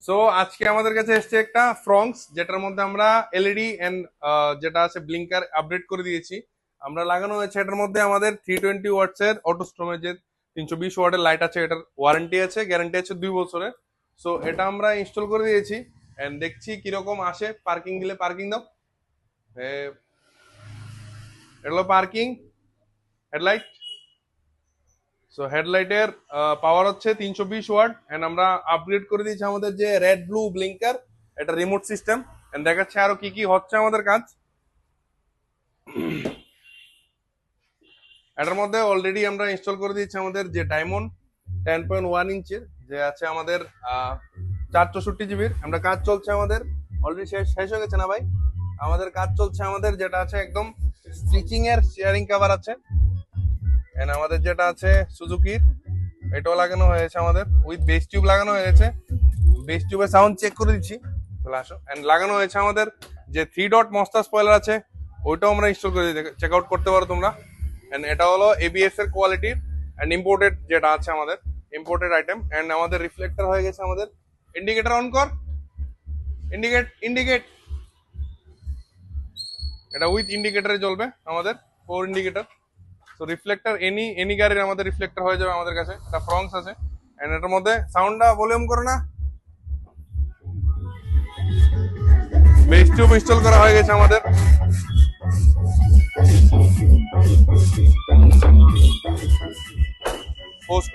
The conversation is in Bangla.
সো আজকে আমাদের কাছে এসেছে একটা ফ্রংস, যেটার মধ্যে আমরা এলইডি এন্ড যেটা আছে ব্লিঙ্কার আপডেট করে দিয়েছি। আমরা লাগানো হয়েছে এটার মধ্যে আমাদের 320 ওয়াটস এর অটো স্টোরেজের 320 ওয়াটের লাইট আছে। এটার ওয়ারেন্টি আছে, গ্যারান্টি আছে 2 বছরের। সো এটা আমরা ইনস্টল করে দিয়েছি এন্ড দেখছি কিরকম আসে। পার্কিং দিলে পার্কিং দাও। এটা হলো পার্কিং হেডলাইট। সো হেডলাইটের পাওয়ার হচ্ছে 320 ওয়াট এন্ড আমরা আপগ্রেড করে দিয়েছি আমাদের যে রেড ব্লু ব্লিঙ্কার, এটা রিমোট সিস্টেম। এন্ড দেখাচ্ছে আরো কি কি হচ্ছে আমাদের কাজ। এটার মধ্যে অলরেডি আমরা ইনস্টল করে দিয়েছি আমাদের যে ডায়মন্ড 10.1 ইঞ্চের যে আছে আমাদের 464 জিবির। আমরা কাজ চলছে আমাদের অলরেডি শেষ শেষ হয়ে গেছে না ভাই? আমাদের কাজ চলছে আমাদের যেটা আছে একদম স্টিচিং এর শেয়ারিং কভার আছে। এন্ড আমাদের যেটা আছে সুজুকির, এটাও লাগানো হয়েছে আমাদের উইথ বেস টিউব লাগানো হয়েছে। বেস টিউবের সাউন্ড চেক করে দিচ্ছি, চলে আসো। এন্ড লাগানো হয়েছে আমাদের যে 3 ডট মস্তা স্পয়লার আছে, ওইটাও আমরা ইনস্টল করে দিই, চেক আউট করতে পারো তোমরা। এন্ড এটা হলো এবিএস এর কোয়ালিটির এন্ড ইম্পোর্টেড যেটা আছে আমাদের ইম্পোর্টেড আইটেম। এন্ড আমাদের রিফ্লেক্টর হয়ে গেছে আমাদের। ইন্ডিকেটর অন কর, ইন্ডিকেট ইন্ডিকেট। এটা উইথ ইন্ডিকেটরে জ্বলবে আমাদের, 4 ইন্ডিকেটর। তো রিফ্লেক্টর এনি এনি গাড়ির আমাদের রিফ্লেক্টর হয়ে যাবে আমাদের কাছে। এটা ফ্রংস আছে এন্ড এটার মধ্যে সাউন্ডটা ভলিউম করো না। বেস টিউব ইনস্টল করা হয়ে গেছে আমাদের। পোস্ট